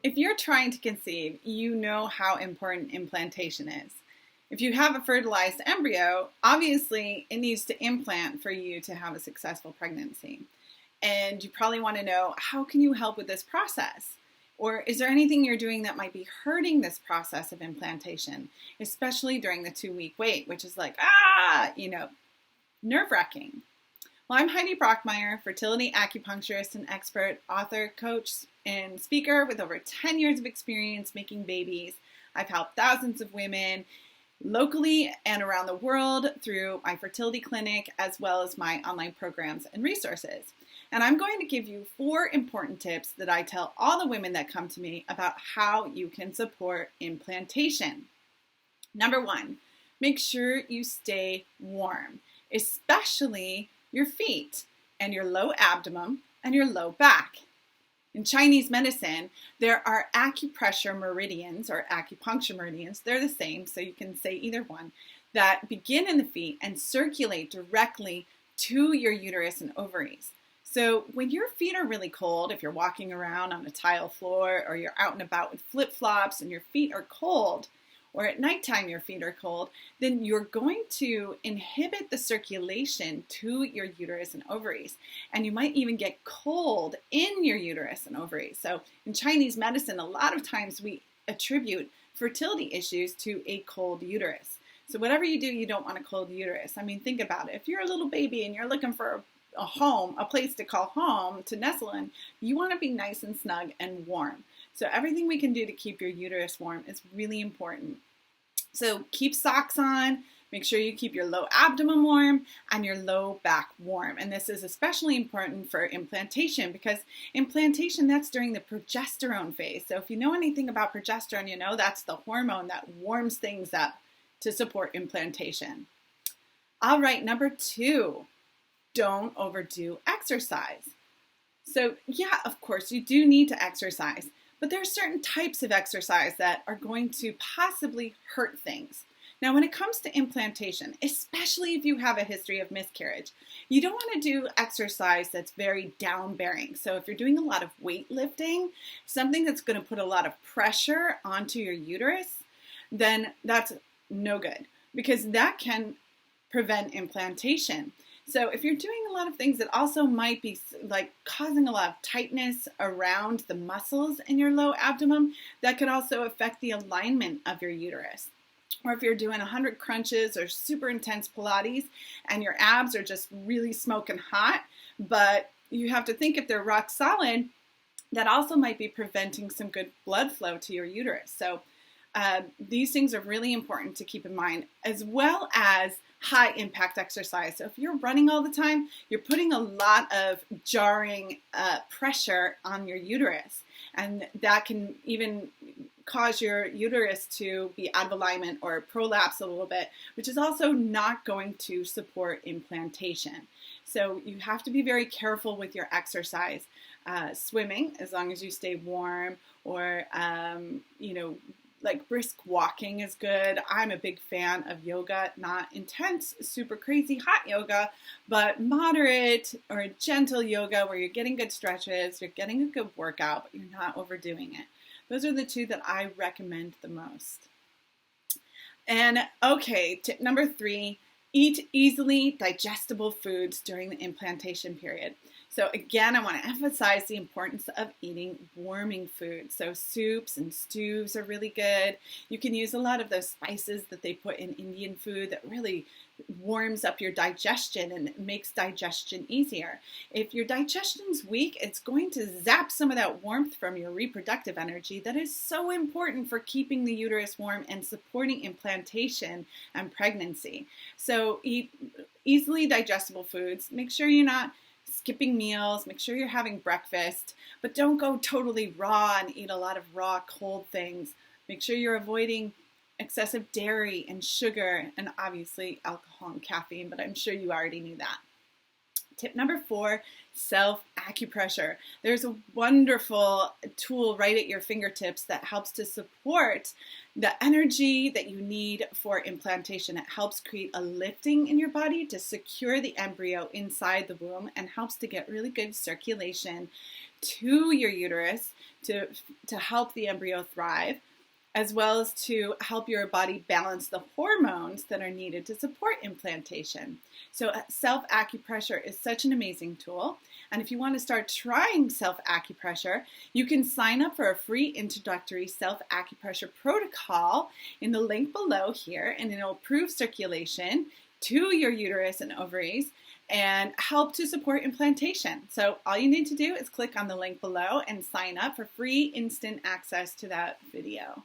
If you're trying to conceive, you know how important implantation is. If you have a fertilized embryo, obviously it needs to implant for you to have a successful pregnancy. And you probably want to know, how can you help with this process? Or is there anything you're doing that might be hurting this process of implantation, especially during the 2-week wait, which is like, nerve-wracking. Well, I'm Heidi Brockmeyer, fertility acupuncturist and expert, author, coach, and speaker with over 10 years of experience making babies. I've helped thousands of women locally and around the world through my fertility clinic, as well as my online programs and resources. And I'm going to give you 4 important tips that I tell all the women that come to me about how you can support implantation. Number 1, make sure you stay warm, especially your feet and your low abdomen and your low back. In Chinese medicine, there are acupressure meridians or acupuncture meridians. They're the same, so you can say either one, that begin in the feet and circulate directly to your uterus and ovaries. So when your feet are really cold, if you're walking around on a tile floor or you're out and about with flip-flops and your feet are cold, or at nighttime your feet are cold, then you're going to inhibit the circulation to your uterus and ovaries. And you might even get cold in your uterus and ovaries. So in Chinese medicine, a lot of times we attribute fertility issues to a cold uterus. So whatever you do, you don't want a cold uterus. I mean, think about it. If you're a little baby and you're looking for a home, a place to call home, to nestle in, you want to be nice and snug and warm. So everything we can do to keep your uterus warm is really important. So keep socks on, make sure you keep your low abdomen warm and your low back warm. And this is especially important for implantation because implantation, that's during the progesterone phase. So if you know anything about progesterone, you know that's the hormone that warms things up to support implantation. All right, number 2, don't overdo exercise. So yeah, of course, you do need to exercise. But there are certain types of exercise that are going to possibly hurt things. Now, when it comes to implantation, especially if you have a history of miscarriage, you don't want to do exercise that's very down-bearing. So if you're doing a lot of weightlifting, something that's going to put a lot of pressure onto your uterus, then that's no good because that can prevent implantation. So if you're doing a lot of things that also might be like causing a lot of tightness around the muscles in your low abdomen, that could also affect the alignment of your uterus. Or if you're doing 100 crunches or super intense Pilates and your abs are just really smoking hot, but you have to think if they're rock solid, that also might be preventing some good blood flow to your uterus. So these things are really important to keep in mind, as well as high impact exercise. So if you're running all the time, you're putting a lot of jarring pressure on your uterus, and that can even cause your uterus to be out of alignment or prolapse a little bit, which is also not going to support implantation. So you have to be very careful with your exercise. Swimming, as long as you stay warm, or like brisk walking is good. I'm a big fan of yoga, not intense, super crazy hot yoga, but moderate or gentle yoga where you're getting good stretches, you're getting a good workout, but you're not overdoing it. Those are the 2 that I recommend the most. And okay, tip number 3, eat easily digestible foods during the implantation period. So again, I want to emphasize the importance of eating warming foods. So soups and stews are really good. You can use a lot of those spices that they put in Indian food that really warms up your digestion and makes digestion easier. If your digestion's weak, it's going to zap some of that warmth from your reproductive energy that is so important for keeping the uterus warm and supporting implantation and pregnancy. So eat easily digestible foods. Make sure you're not skipping meals, make sure you're having breakfast, but don't go totally raw and eat a lot of raw, cold things. Make sure you're avoiding excessive dairy and sugar and obviously alcohol and caffeine, but I'm sure you already knew that. Tip number 4, self-acupressure. There's a wonderful tool right at your fingertips that helps to support the energy that you need for implantation. It helps create a lifting in your body to secure the embryo inside the womb and helps to get really good circulation to your uterus to help the embryo thrive, as well as to help your body balance the hormones that are needed to support implantation. So self-acupressure is such an amazing tool. And if you want to start trying self-acupressure, you can sign up for a free introductory self-acupressure protocol in the link below here, and it'll improve circulation to your uterus and ovaries and help to support implantation. So all you need to do is click on the link below and sign up for free instant access to that video.